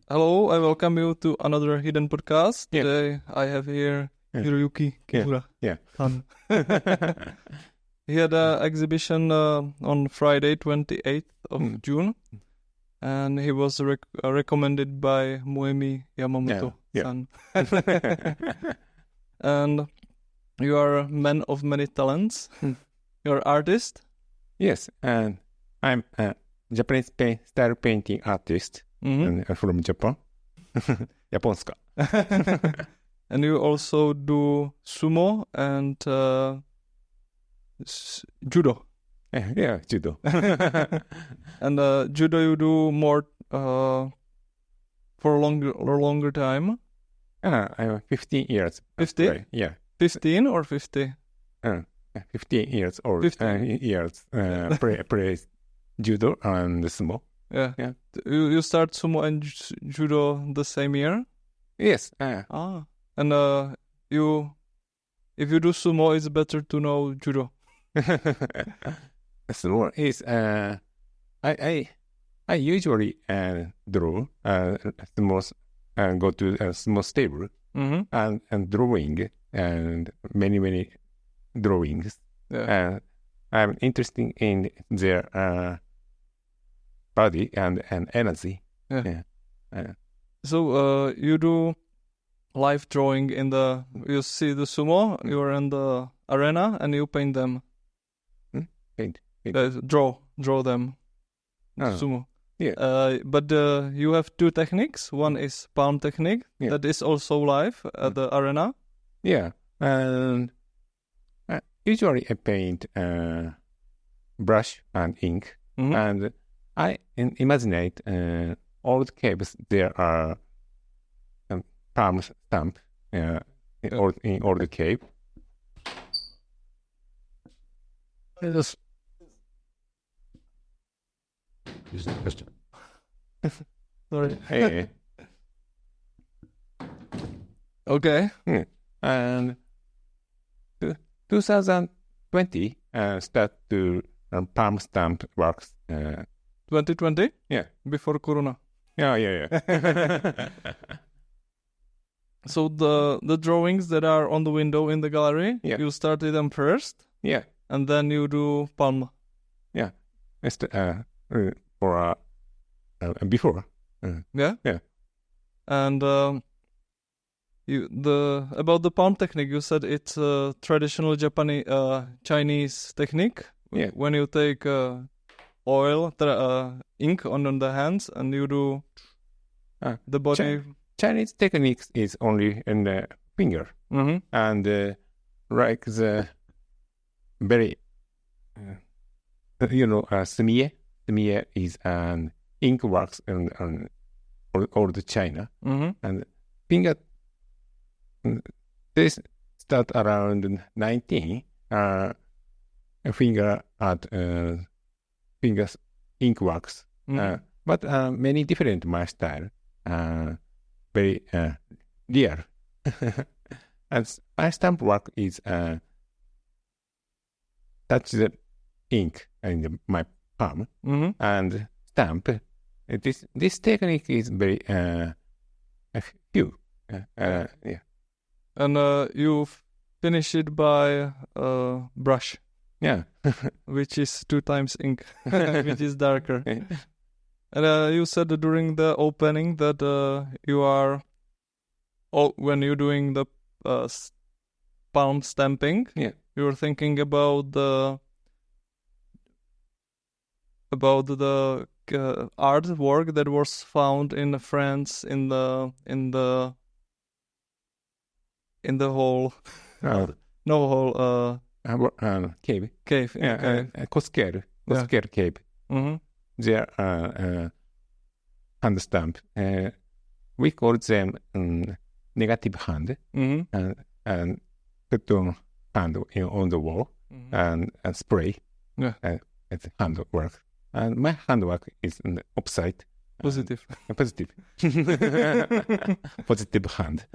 Hello, I welcome you to another hidden podcast. Yeah. Today I have here Yeah. Hiroyuki Kimura. Yeah. He had an exhibition on Friday, 28th of Mm. June, and he was recommended by Moemi Yamamoto-san. And you are a man of many talents. You're an artist. Yes, and I'm a Japanese style painting artist from Japan. ジャポンすか And you also do sumo and judo. Yeah, judo. And judo you do more for a longer time. I'm 15 years. 50? Right. Yeah. 15 or 50? 15 years old. 15 years play judo and sumo. Yeah. Yeah. You start sumo and judo the same year? Yes. And if you do sumo, it's better to know judo. Sumo is I usually draw sumo and go to a sumo stable and drawing and many drawings. Yeah. I'm interested in their body and energy. Yeah. So you do live drawing you see the sumo, you're in the arena and you paint them. Paint. Draw them. Oh. Sumo. Yeah. But you have two techniques. One is palm technique that is also live at the arena. Yeah. And usually I paint brush and ink. And I imagine all the caves there are palm stamp in all the cave. Sorry. Hey. Okay. And 2020 start to palm stamp works. 2020? Yeah. Before Corona. Yeah. So the drawings that are on the window in the gallery, you started them first. Yeah. And then you do palm. Yeah. For before. Yeah. And about the palm technique, you said it's a traditional Japanese Chinese technique. Yeah. When you take oil, ink on the hands, and you do the body. Chinese techniques is only in the finger, and like the very, sumie. Sumie is an ink works on all the China, and finger. This start around 19. Finger at fingers ink works, but many different my style. Very real. And my stamp work is touch the ink in my palm and stamp. This technique is very few. Yeah. And you finish it by brush. Yeah. Which is 2 times ink, which is darker. And you said during the opening that you are, when you're doing the palm stamping, you're thinking about the artwork that was found in France in the hole. Cave. Cave. Yeah. Cosquer cave. There are hand stamp. We call them negative hand, and put on hand on the wall and spray. It's hand work, and my handwork is opposite. Positive. Positive. Positive hand.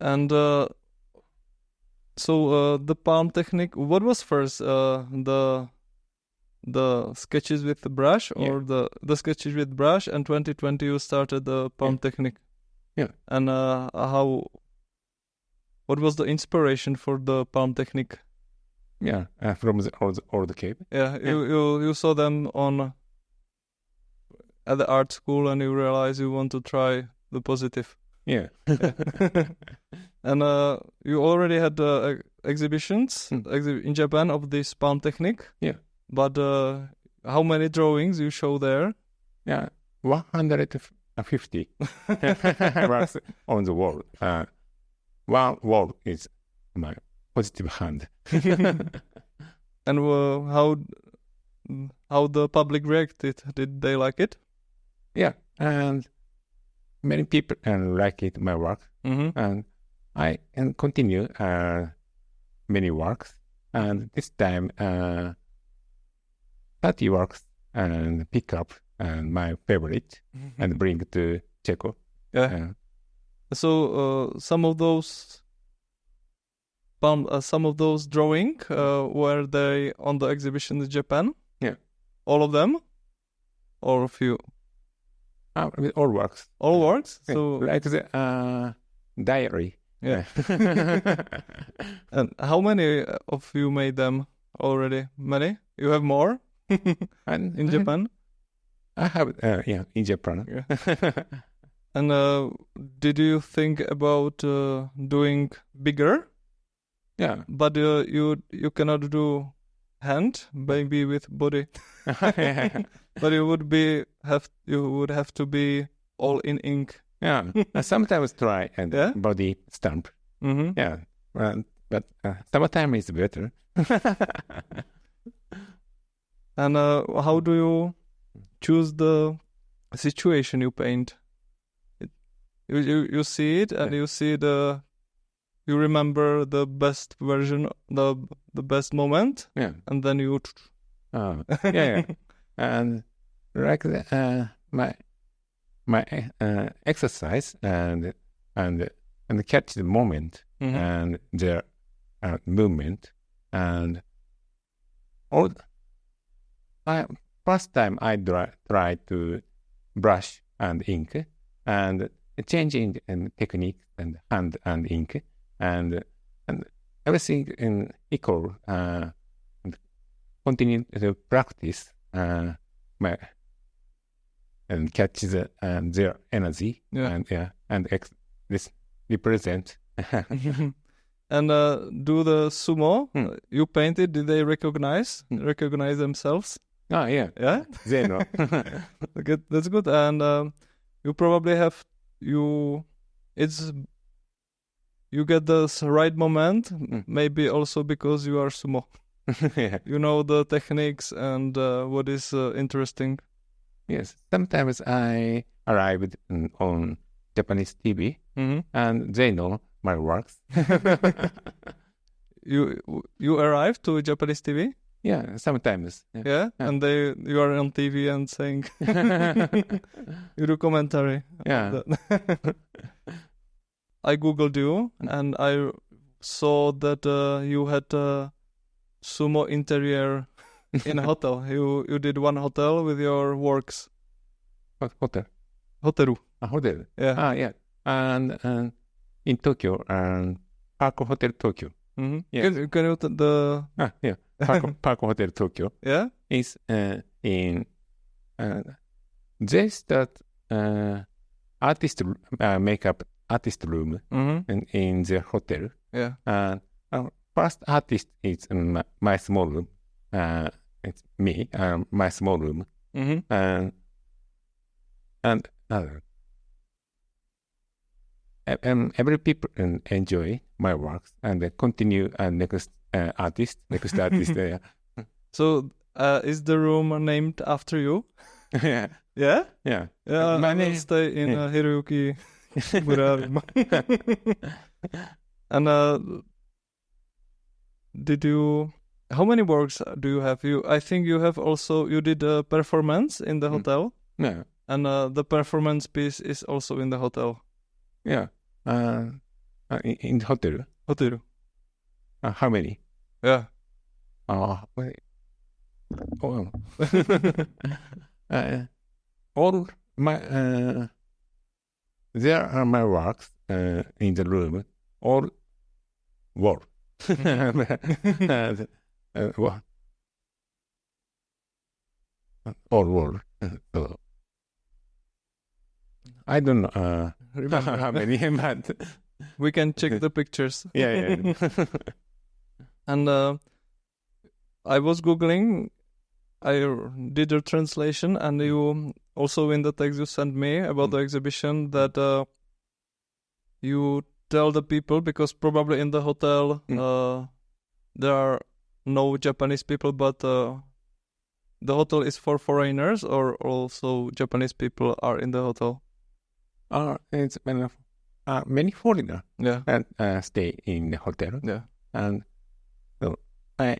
And so the palm technique. What was first? The the sketches with the brush, or the sketches with brush, and 2020 you started the palm technique. Yeah. And what was the inspiration for the palm technique? Yeah, from the old cave. Yeah, you saw them at the art school, and you realize you want to try the positive. Yeah. And you already had exhibitions in Japan of this palm technique. Yeah. But how many drawings you show there? Yeah, 150 works on the wall. One wall is my positive hand. And how the public reacted? Did they like it? Yeah, and many people like it, my work. And I continue many works. And this time, 30 works and pick up my favorite and bring to Checo. Yeah. So some of those drawing were they on the exhibition in Japan? Yeah. All of them, or a few? All works. All works. Yeah. So like the diary. Yeah. And how many of you made them already? Many? You have more And in Japan? I have in Japan. Yeah. And did you think about doing bigger? Yeah. But you cannot do hand, maybe with body. But you would have to be all in ink. Yeah. I sometimes try and body stamp. Yeah. But sometimes it's better. And how do you choose the situation you paint? You see it, and you see you remember the best version, the best moment. Yeah. And then you. Yeah. And like my exercise and catch the moment and the movement and all. First time I try to brush and ink and changing technique and hand and ink and everything in equal and continue to practice my and catch their energy and this represent. And do the sumo you painted? Did they recognize themselves? Oh yeah, they know. Okay, that's good. And you probably have you get the right moment. Maybe also because you are sumo. Yeah. You know the techniques and what is interesting. Yes, sometimes I arrived on Japanese TV and they know my works. You arrived to Japanese TV? Yeah, sometimes. Yeah? And you are on TV and saying you do commentary. Yeah. I googled you and I saw that you had a sumo interior in a hotel. You did one hotel with your works. What hotel? Hoteru. A hotel. Yeah. Yeah. And in Tokyo, Park Hotel Tokyo. Yes. Can you the Park Hotel Tokyo. Yeah. Is in they start makeup artist room in the hotel. Yeah. First artist is my small room. It's me, my small room, and every people enjoy my works and they continue next artist. Yeah. So is the room named after you? Yeah. Yeah. Yeah. Yeah. I will stay in Hiroyuki Kimura. And did you? How many works do you have? I think you have also. You did a performance in the hotel. Yeah. And the performance piece is also in the hotel. Yeah. In the hotel. Hotel. How many? Yeah. Oh. All my there are my works in the room. All wall. All wall. So I don't know how many, but we can check the pictures. yeah. And I was Googling, I did a translation, and you also in the text you sent me about the exhibition that you tell the people, because probably in the hotel there are no Japanese people, but the hotel is for foreigners, or also Japanese people are in the hotel? It's many foreigners stay in the hotel. Yeah. And so I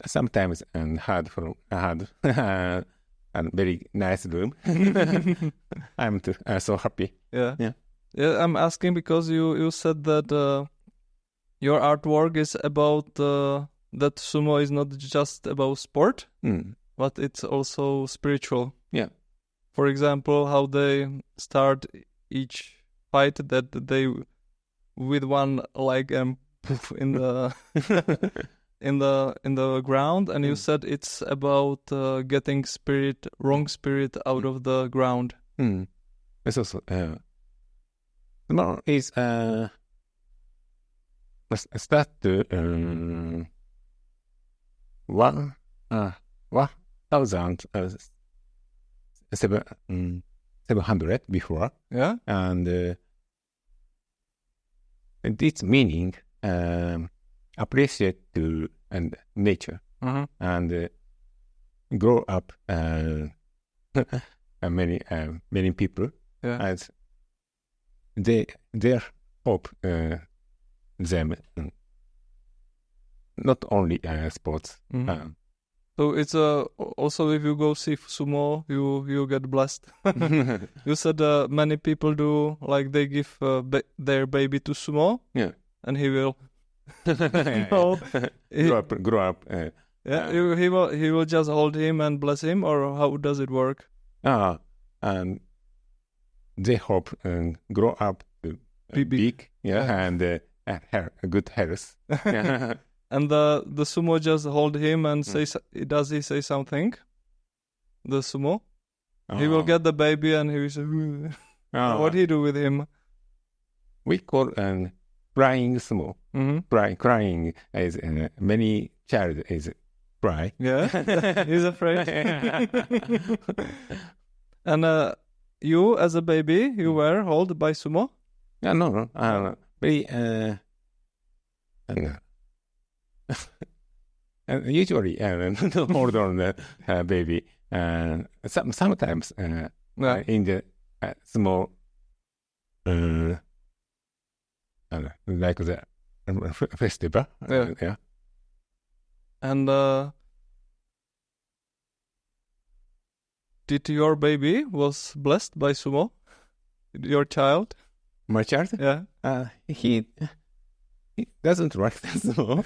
sometimes had a very nice room. I'm so happy. Yeah. I'm asking because you said that your artwork is about that sumo is not just about sport, but it's also spiritual. Yeah. For example, how they start each fight, that they with one leg and poof in the in the ground, and you said it's about getting wrong spirit out of the ground. It's also tomorrow is start to 1,700 before. Yeah. And its meaning appreciate to and nature and grow up many people as their hope them not only sports. So it's also if you go see sumo, you get blessed. You said many people do, like they give their baby to sumo, and he will grow up. He will just hold him and bless him, or how does it work? And they hope and grow up to be big, and good health. And the sumo just hold him and say, does he say something? The sumo? He will get the baby and he will say, what do he do with him? We call crying sumo. Crying is many child is cry. Yeah, he's afraid. And you, as a baby, you were held by sumo? No. Very usually hold on the baby. Sometimes in the small like the festival. Yeah. And did your baby was blessed by sumo? Your child? My child? Yeah. He doesn't like the sumo.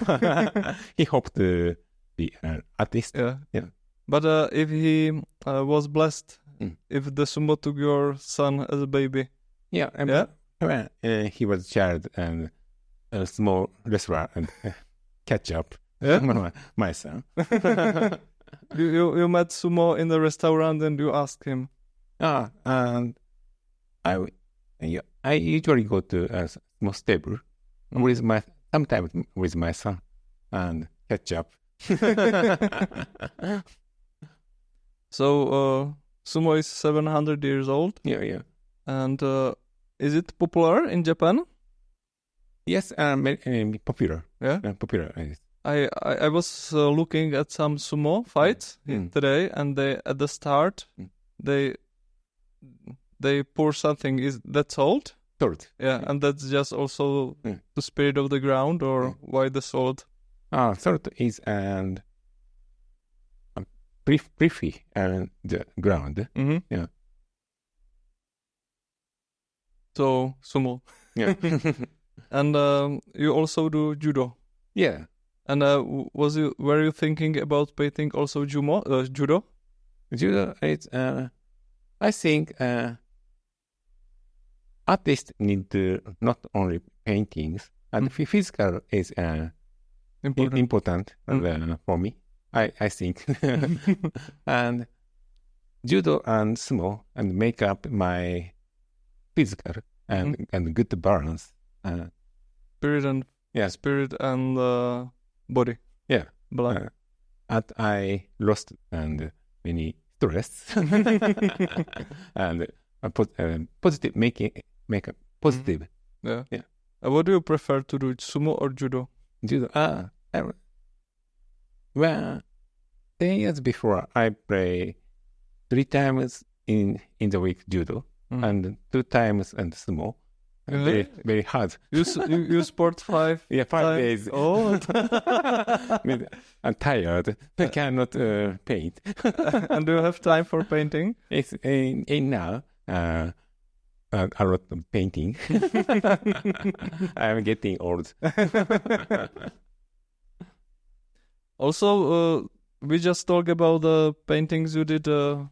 He hoped to be an artist. Yeah. But if he was blessed, if the sumo took your son as a baby? When he was a child and a small restaurant and catch up. My son. You met sumo in the restaurant and you asked him? And I usually go to a small stable sometimes with my son and catch up. So sumo is 700 years old. Yeah. And is it popular in Japan? Yes, popular. Yeah, popular. I was looking at some sumo fights today, and they at the start they pour something. Is that salt? Salt. Yeah, and that's just also the spirit of the ground, or why the salt? Salt is briefly the ground. Yeah. So sumo. Yeah. And you also do judo. Yeah. And were you thinking about painting also judo? Judo is, I think, artists need to not only paintings, and physical is important for me. I think, and judo and sumo and make up my physical and good balance. Spirit and body. Yeah. Blood. And I lost and many stress and positive make a positive. Yeah. What do you prefer to do, sumo or judo? Judo. Well, 10 years before I play 3 times in the week judo and 2 times and sumo. Really? Very hard. You sport 5? Yeah, 5 days. Oh. I'm tired. I cannot paint. And do you have time for painting? It's in now. A lot of painting. I'm getting old. Also, we just talked about the paintings you did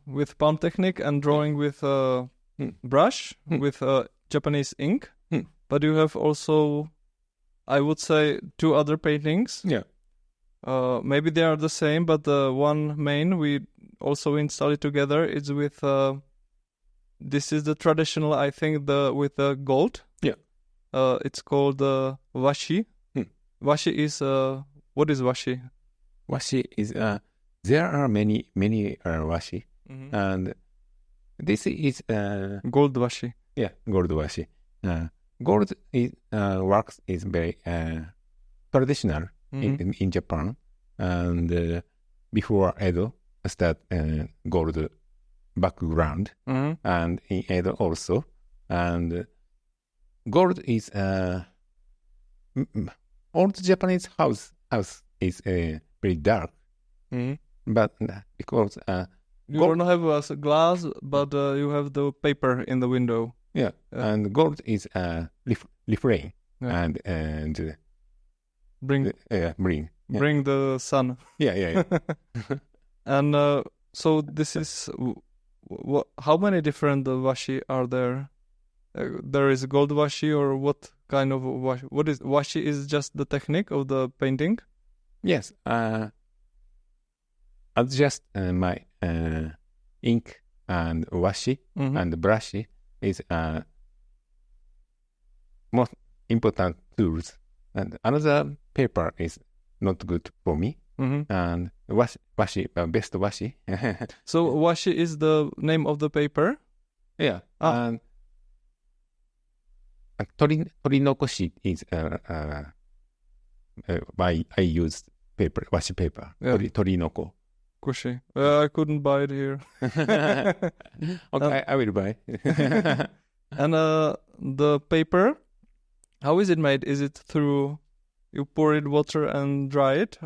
with palm technique and drawing with brush, with Japanese ink. But you have also, I would say, 2 other paintings. Yeah. Maybe they are the same, but the one main we also installed it together. It's with, this is the traditional, I think, with the gold. Yeah. It's called washi. Washi is, what is washi? Washi is, there are many washi. And this is gold washi. Yeah, gold washi. Gold is, works is very traditional in Japan. And before Edo, start gold background. And in Edo also. And gold is old Japanese house is very dark. But because you don't have a glass, but you have the paper in the window. Yeah, and gold is refrain and bring the sun. Yeah. And so this is how many different washi are there? There is gold washi, or what kind of washi? What is washi? Is just the technique of the painting? Yes, adjust my ink and washi and brush is most important tools. And another paper is not good for me. And washi, best washi. So washi is the name of the paper? Yeah. And torinokoshi is I used paper, washi paper. Yeah. Torinoko. Koshi. I couldn't buy it here. Okay, I will buy. And the paper, how is it made? Is it through, you pour it water and dry it?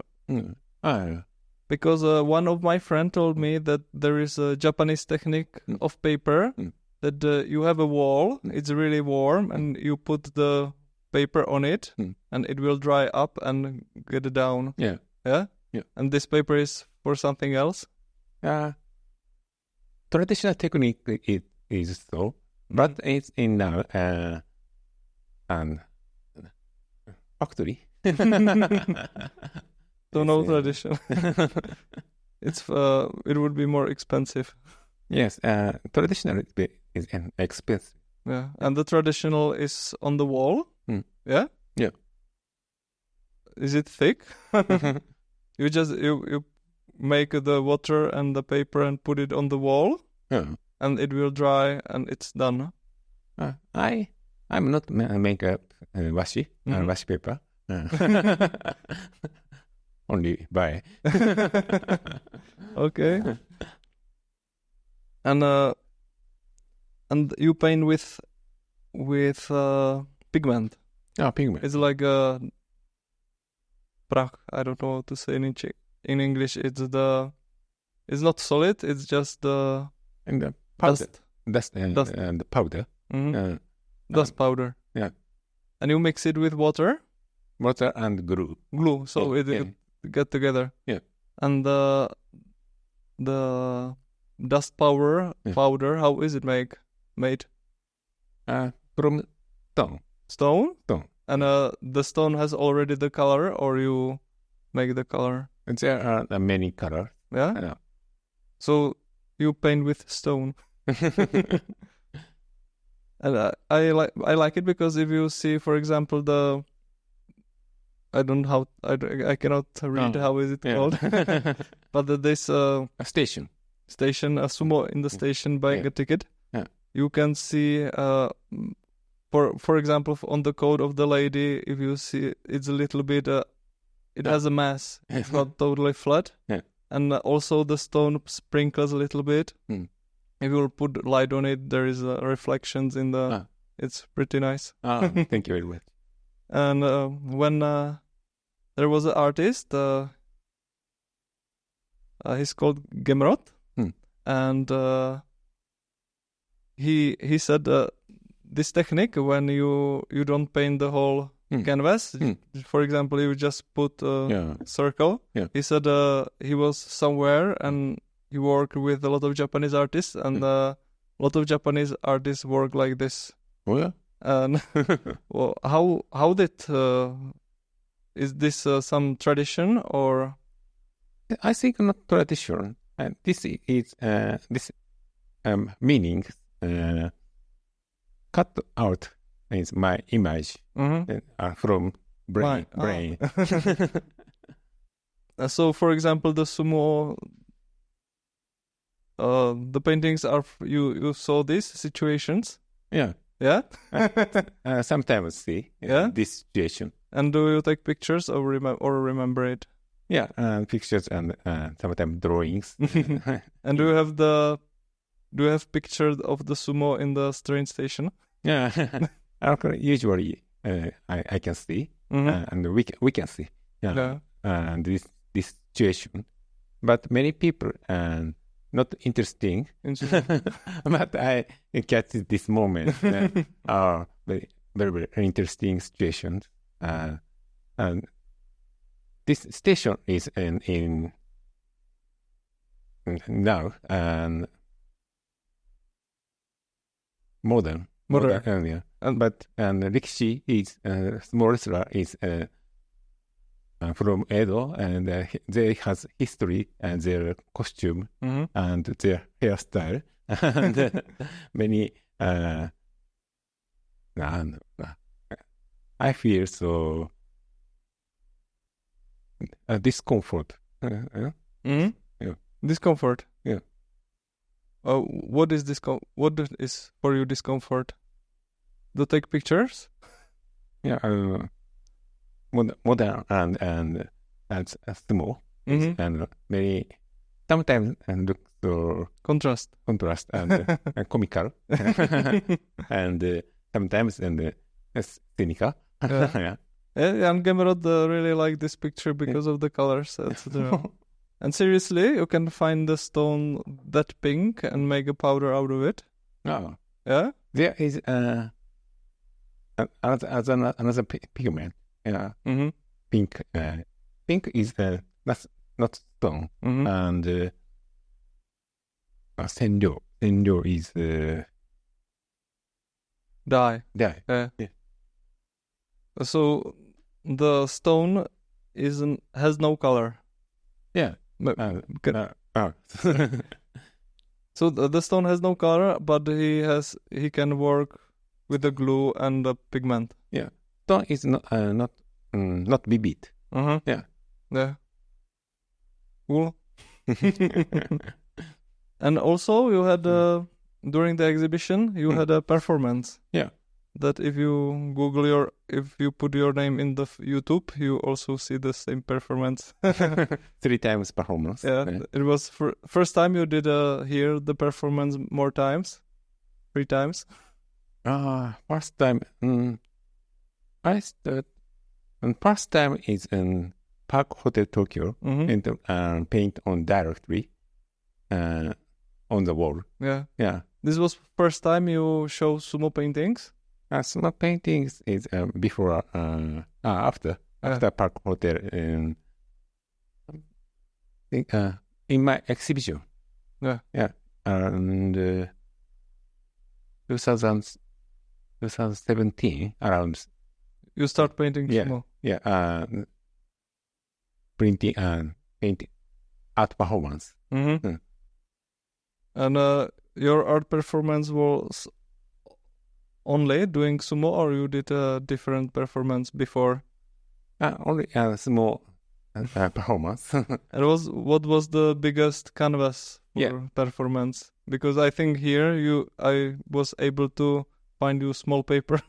Because one of my friends told me that there is a Japanese technique of paper that you have a wall, it's really warm, and you put the paper on it, and it will dry up and get down. Yeah. And this paper is for something else? Traditional technique is so, but it's in now factory. So no tradition. It would be more expensive. Yes, traditional is expensive. Yeah, and the traditional is on the wall. Yeah. Is it thick? You make the water and the paper and put it on the wall. And it will dry and it's done. I'm not make up washi washi paper. Only buy. Okay. And you paint with pigment. Pigment. It's like a prach. I don't know how to say in English. It's not solid. It's just the powder. Dust and the powder. Dust powder. Yeah. And you mix it with water. Mortar and glue. Glue, so it get together. Yeah. And the dust powder, how is it made? From stone. Stone? Stone. And the stone has already the color, or you make the color? There are many colors. Yeah? So you paint with stone. And I like it because if you see, for example, I cannot read how is it called, but this a station, a sumo in the station buying a ticket. Yeah. You can see, for example, on the coat of the lady, if you see, it's a little bit, it has a mass. It's not totally flat, and also the stone sprinkles a little bit. If you will put light on it, there is reflections in the. It's pretty nice. Thank you very much. And when there was an artist, he's called Gemrot, and he said this technique, when you don't paint the whole canvas, for example, you just put a circle. He said he was somewhere and he worked with a lot of Japanese artists, and a lot of Japanese artists work like this. Oh yeah. And well, how did is this some tradition, or? I think not tradition. This is this meaning cut out is my image from brain. So, for example, the sumo. The paintings are you saw these situations? Yeah. Yeah. Sometimes see this situation. And do you take pictures or remember it? Yeah, pictures and sometimes drawings. And do you have pictures of the sumo in the train station? Yeah. Usually I can see and we can see. Yeah. And this situation, but many people not interesting, but I catch this moment. Are very, very interesting situations. And this station is in now and modern. Yeah. But Rikishi is small wrestler is from Edo, and they has history and their costume and their hairstyle and many. I feel so discomfort. Yeah. Discomfort. Yeah. What is What is for you discomfort? To take pictures? Yeah. Modern and small and very sometimes look so contrast and comical and sometimes cynical. Yeah. And Gemrod really like this picture because of the colors, etc. And seriously, you can find the stone that pink and make a powder out of it. Oh, yeah. There is another pigment. Yeah, pink. Pink is not stone, and senryo. Senryo is dye. Dye. Yeah. So the stone has no color. Yeah. So the stone has no color, but he can work with the glue and the pigment. Yeah. Stone is not vivid. Yeah. Yeah. Cool. And also you had during the exhibition you had a performance. Yeah. That if you if you put your name in the YouTube, you also see the same performance. 3 times performance. Yeah. It was first time you did here the performance more times, 3 times. First time. First time is in Park Hotel Tokyo and paint on directly on the wall. Yeah. Yeah. This was first time you show sumo paintings? Sumo paintings is before after. after Park Hotel in my exhibition. Yeah. And 2017 around. You start painting sumo. Printing and painting art performance. Mm-hmm. And your art performance was only doing sumo, or you did a different performance before? Only a small performance. And what was the biggest canvas for performance? Because I think here I was able to find you small paper.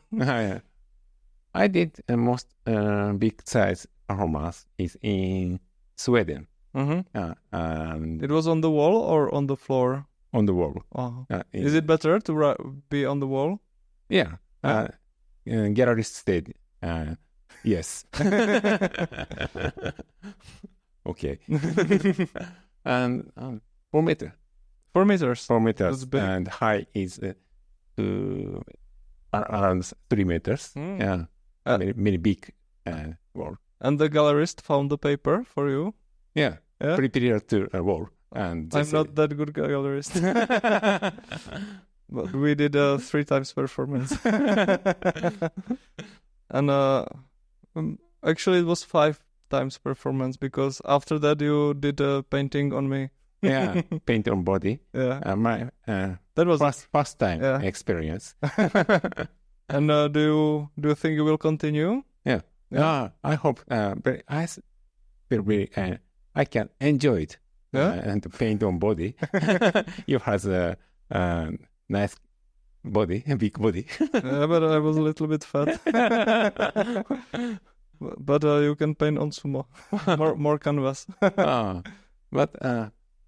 I did a most big size performance is in Sweden. Mm-hmm. And it was on the wall or on the floor? On the wall. Oh. Is it better to be on the wall? Yeah. Gallery said yes. Okay. And 4 meters. 4 meters. 4 meters. And high is around 3 meters. Yeah. Very big wall. And the gallerist found the paper for you? Yeah. Prepared to a wall. And I'm not that good gallerist. But we did 3 times performance. And actually it was 5 times performance, because after that you did a painting on me. Yeah, paint on body. Yeah. My that was first time experience. And do you think you will continue? Yeah. I hope I can enjoy it. And paint on body. You has a nice body, a big body. But I was a little bit fat. But you can paint on sumo, more canvas. But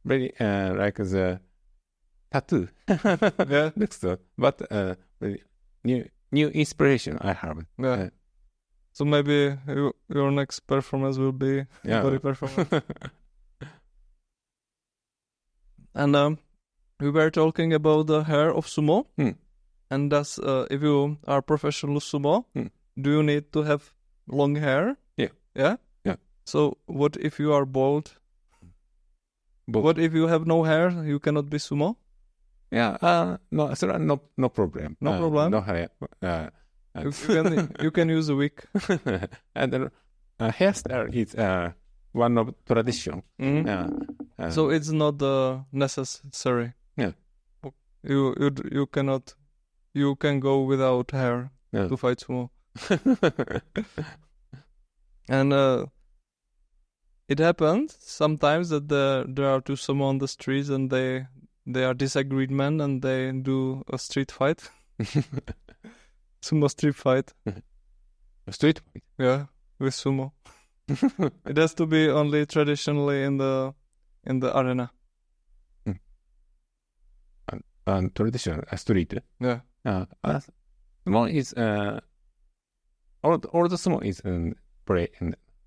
very like the tattoo. Looks so. But new inspiration I have. So maybe your next performance will be body performance. And we were talking about the hair of sumo. And thus, if you are professional sumo, do you need to have long hair? Yeah? So what if you are bald? What if you have no hair? You cannot be sumo? Yeah. No, so no problem. No problem? No hair. You can use a wig. And hairstyle is one of tradition. So it's not necessary. Yeah. You cannot. You can go without hair to fight sumo. And it happens sometimes that there are 2 sumo on the streets and they are disagreement and they do a street fight. Sumo street fight. A street fight? Yeah, with sumo. It has to be only traditionally in the arena. And traditional street. Yeah. Sumo is all the sumo is play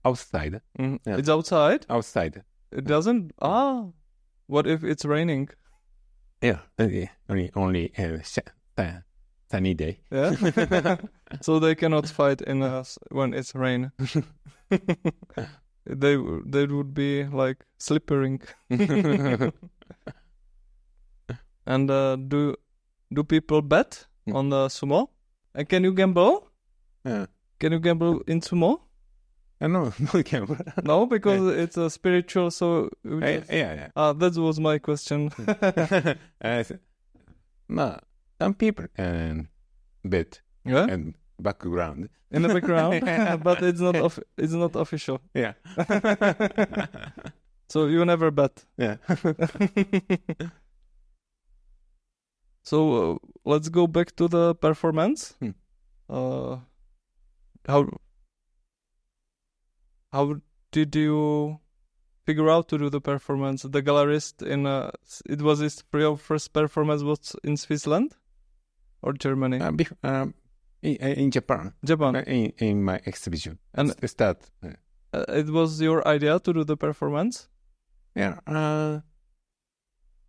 outside. It's outside. Outside. It doesn't. What if it's raining? Yeah, only sunny day. Yeah. So they cannot fight when it's rain. They would be like slippering. And do people bet on the sumo? And can you gamble? Yeah. Can you gamble in sumo? No gamble. No, because it's a spiritual. So yeah. That was my question. Some people bet and background in the background, but it's not official. Yeah. So you never bet. Yeah. So let's go back to the performance. How did you figure out to do the performance? The gallerist it was his first performance was in Switzerland or Germany? In Japan. In my exhibition. And start. It was your idea to do the performance? Yeah.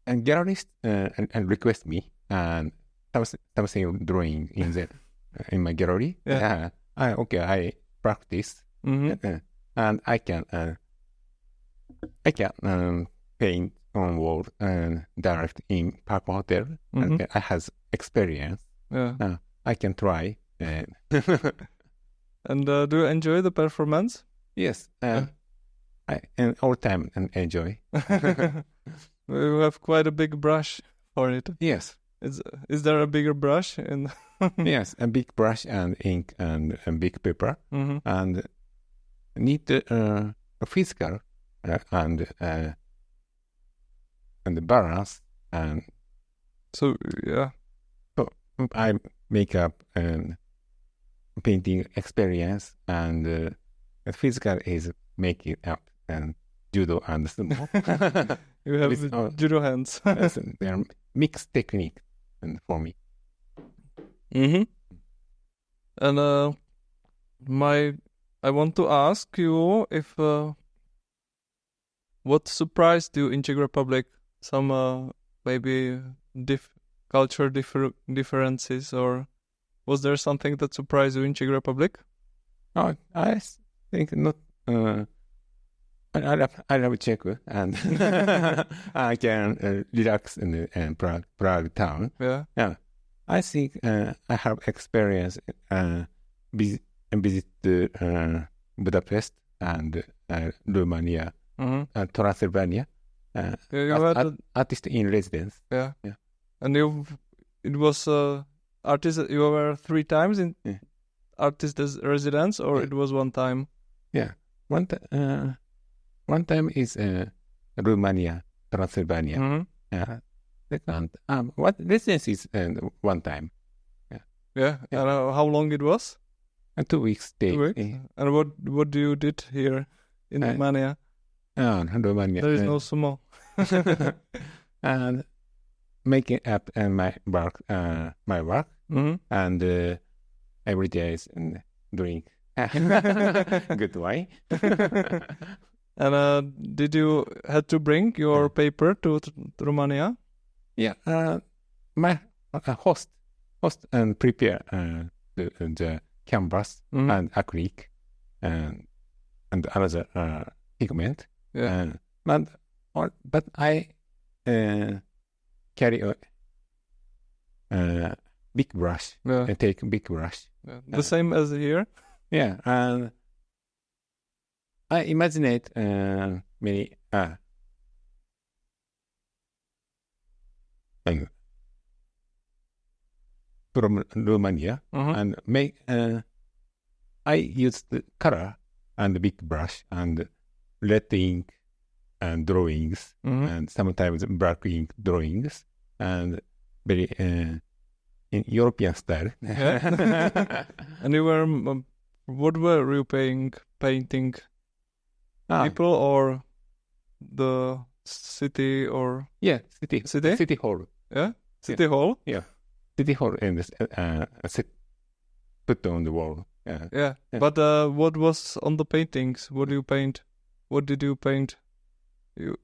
And gallerist and request me and something drawing in my gallery. Yeah. I practice and I can paint on wall and direct in Park Hotel. And I has experience. Yeah. I can try. And do you enjoy the performance? Yes. I all time and enjoy. You have quite a big brush for it. Yes. Is there a bigger brush in? Yes, a big brush and ink and a big paper, and need a physical and the balance, and so yeah. So I make up painting experience, and the physical is make it up and judo and sumo. You have judo hands. They are mixed technique, and for me. And I want to ask you if what surprised you in Czech Republic? Some maybe culture differences, or was there something that surprised you in Czech Republic? Oh, I think not. I love Czech, and I can relax in the Prague town. Yeah. I think I have experience visit Budapest and Romania and Transylvania. You had artist in residence. Yeah. And it was artist. You were 3 times in artist residence, or it was 1 time? Yeah, one time is Romania, Transylvania. Second, what residence is 1 time. Yeah. And how long it was? 2 weeks stay. 2 weeks. And what do you did here in Romania? Romania. There is no sumo. And making up my work, and every day is drink good wine. And did you had to bring your paper to Romania? Yeah, my host and prepare the canvas and acrylic and other pigment. Yeah. But I carry a big brush. Yeah. I take a big brush. Yeah. The same as here. Yeah, and I imagine many from Romania and make. I use the color and the big brush and red ink and drawings and sometimes black ink drawings and very in European style. And you were, what were you painting? People or the city or? Yeah, city hall. Yeah, city hall. Yeah, city hall and put on the wall. Yeah. But what was on the paintings? What do you paint? What did you paint? You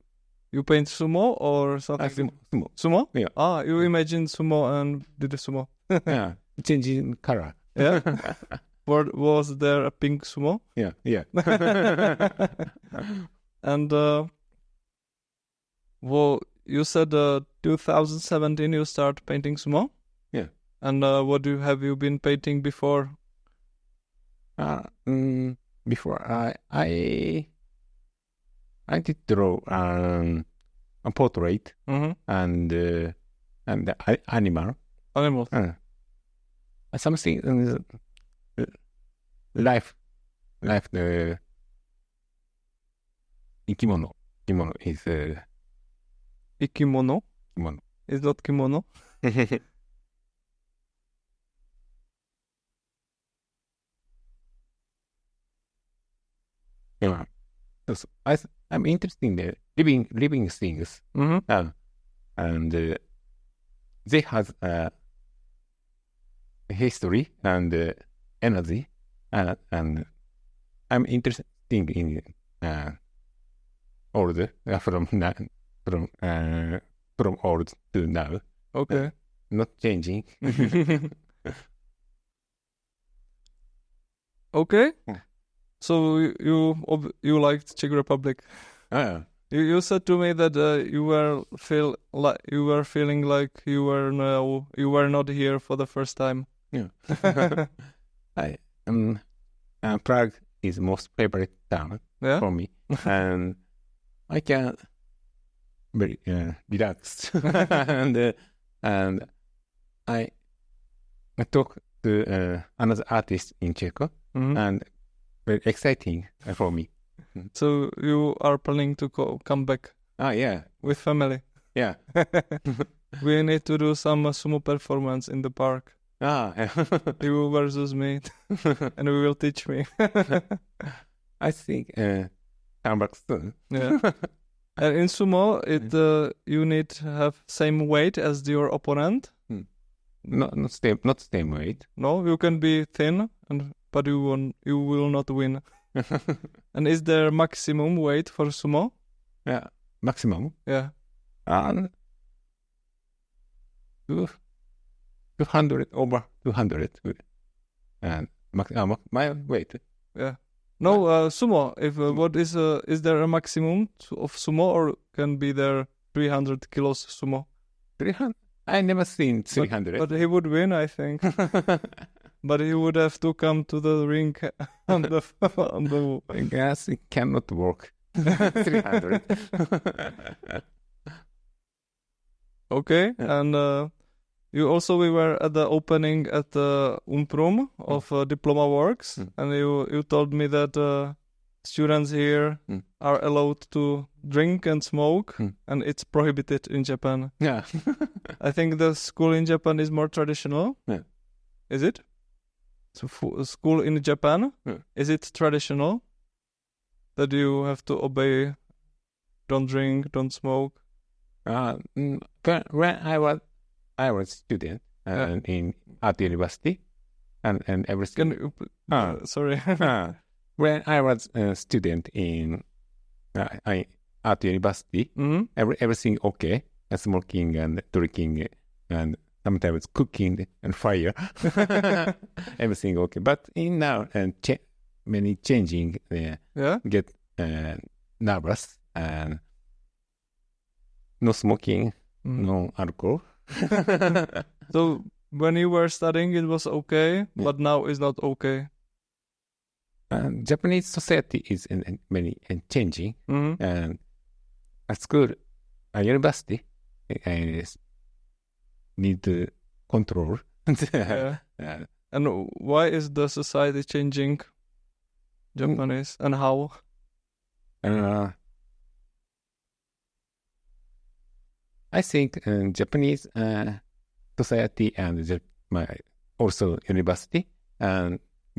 paint sumo or something? Sumo? Yeah. You imagine sumo and did a sumo. Yeah, changing color. Yeah. Was there a pink sumo? Yeah. And well, you said 2017 you start painting sumo. Yeah. And what have you been painting before? Before I did draw a portrait and the animal. Animals. Something life the ikimono. Kimono is Ikimono? Kimono. It's not kimono. Yeah. So I'm interested in the living things, and they have history and energy, and I'm interested in old from old to now. Okay. Not changing. Okay. So you liked Czech Republic. You said to me that you were feeling like you were not here for the first time. Yeah. Prague is most favorite town for me, and I can very relaxed and I talk to another artist in Czech, and very exciting for me. So you are planning to come back? Yeah, with family. Yeah. We need to do some sumo performance in the park. You versus me, and we will teach me. I think come back soon. Yeah. And in sumo, you need to have same weight as your opponent. Not same weight. No, you can be thin, but you will not win. And is there maximum weight for sumo? Yeah, maximum. Yeah. 200 over 200, and my weight. Yeah. No, sumo. If what is there a maximum of sumo, or can be there 300 kilos sumo? 300. I never seen 300. But he would win, I think. But he would have to come to the ring on the. I guess it cannot work. 300. Okay, and we were at the opening at the Umprum of Diploma Works, and you told me that students here are allowed to drink and smoke, and it's prohibited in Japan. Yeah. I think the school in Japan is more traditional. Yeah. Is it? So school in Japan, is it traditional that you have to obey, don't drink, don't smoke? When I was student in art university, and everything. Sorry. When I was a student in art university, everything okay, smoking and drinking and sometimes cooking and fire, everything okay. But in now many changing, get nervous and no smoking, no alcohol. So when you were studying, it was okay, but now it's not okay. Japanese society is many changing, and at school, at university, need to control. And why is the society changing Japanese, and how? I think Japanese society and also university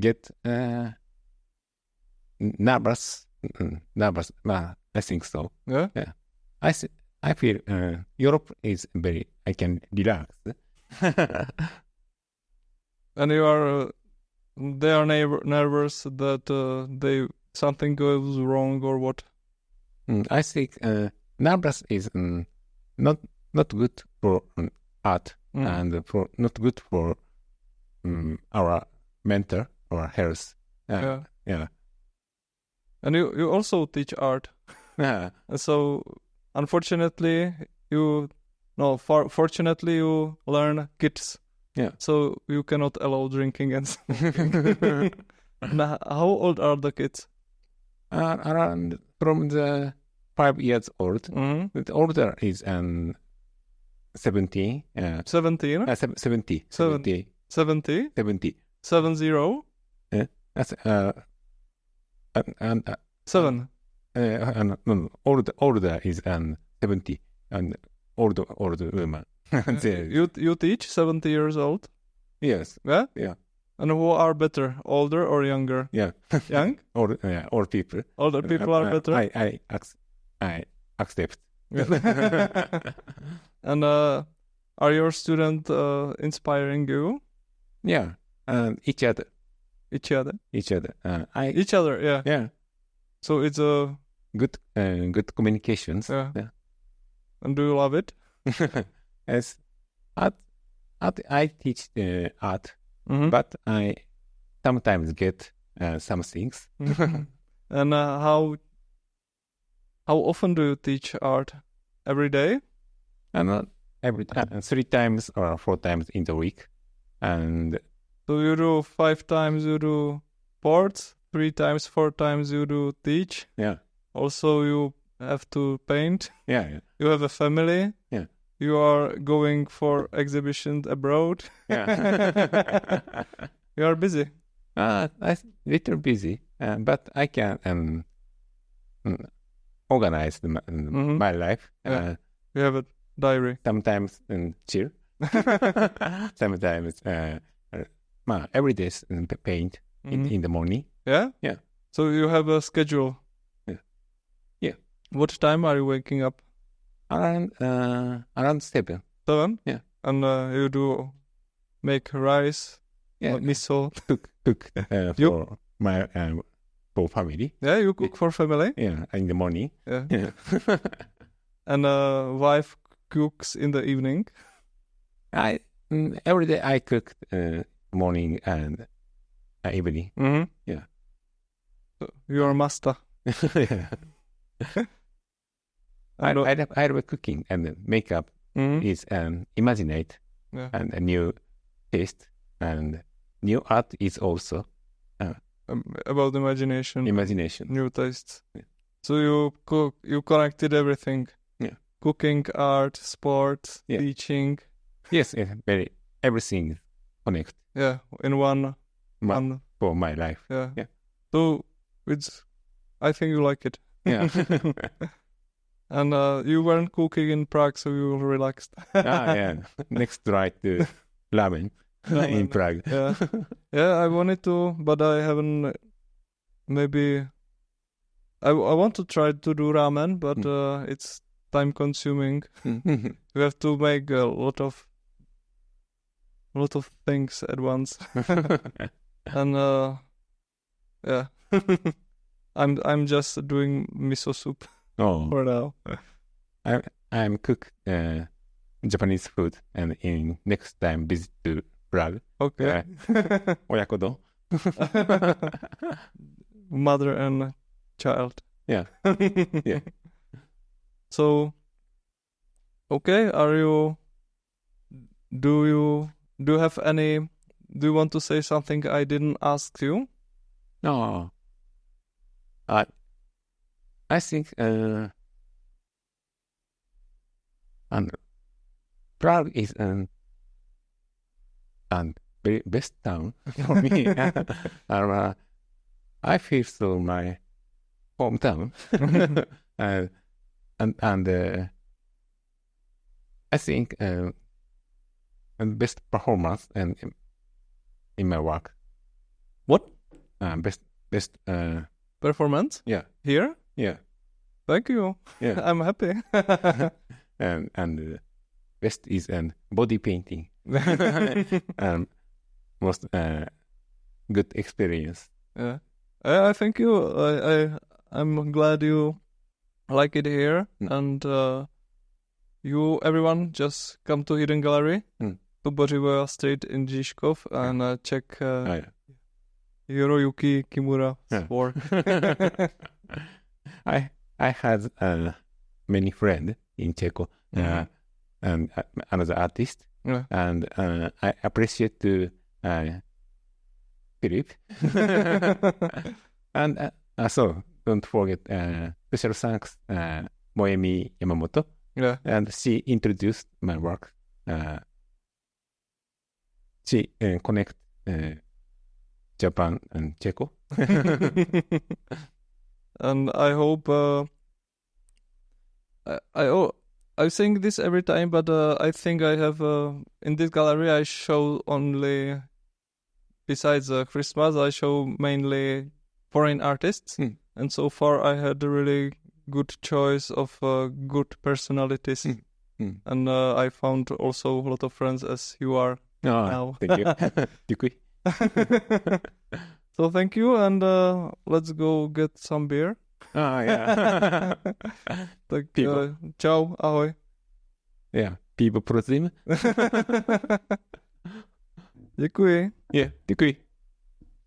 get nervous. I think so. Yeah. I feel Europe is I can relax. And they are nervous that something goes wrong or what? I think nervous is not good for art and not good for our mental or health. Yeah. And you also teach art. Yeah. So unfortunately, fortunately you learn kids. Yeah. So you cannot allow drinking and smoking. Now, how old are the kids? Around from the 5 years old. The older is 17. 17? 70. 70? 70. 70? That's 7. No, older is 70 and older woman. You teach 70 years old? Yes. Yeah? Yeah. And who are better, older or younger? Yeah. Young? Old people. Older people are better? I accept. And are your students inspiring you? Yeah. Each other. Each other? Each other. Each other, yeah. Yeah. So it's a good communications. Yeah. And do you love it? As art, I teach art, but I sometimes get some things. And how often do you teach art? Every day? And every 3 times or 4 times in the week. And so you do 5 times you do sports, 3 times, 4 times you do teach. Yeah. Also you have to paint. Yeah. You have a family. Yeah. You are going for exhibitions abroad. Yeah. You are busy. I'm little busy, but I can organize my life. Yeah. You have a diary. Sometimes chill. Sometimes every day paint in the morning. Yeah? Yeah. So you have a schedule. Yeah. What time are you waking up? Around 7. 7? Yeah. And you do make rice, miso. Cook for my for family. Yeah, you cook for family. Yeah, in the morning. Yeah. And wife cooks in the evening. Every day I cook morning and evening. Mm-hmm. Yeah. So you are a master. Yeah. I love cooking and makeup is imaginate and a new taste and new art is also about imagination. New tastes. Yeah. So you connected everything. Yeah. Cooking, art, sport, teaching. Yes, everything connect. Yeah, in one for my life. Yeah. So I think you like it. Yeah. And you weren't cooking in Prague, so you were relaxed. Yeah. Next try to ramen in Prague. Yeah. Yeah, I wanted to, but I haven't. Maybe I want to try to do ramen, but it's time consuming. You have to make a lot of things at once. And yeah. I'm just doing miso soup for now. I'm cook Japanese food and in next time visit to Prague. Okay. Oyakodon. Mother and child. Yeah. Yeah. So okay, do you have any, do you want to say something I didn't ask you? No. I think and Prague is very best town for me. I feel so my hometown, and I think best performance and in my work. What? Best performance? Yeah. Here? Yeah. Thank you. Yeah. I'm happy. and best is body painting. Most good experience. Yeah. I thank you. I'm glad you like it here, and you everyone just come to Hidden Gallery to Bořivoja Street in Žižkov and check Hiroyuki Kimura's work. I had many friends in Czech and another artist, and I appreciate to Philip. And so don't forget special thanks Moemi Yamamoto. Yeah. And she introduced my work. She connect Japan and Czech. And I hope I think this every time, but I think I have in this gallery I show only, besides Christmas, I show mainly foreign artists, and so far I had a really good choice of good personalities, and I found also a lot of friends as you are now. Thank you. So thank you, and let's go get some beer. Yeah. Tak čau, ahoj. Yeah, pivo prosím. Děkuji. Yeah, děkuji.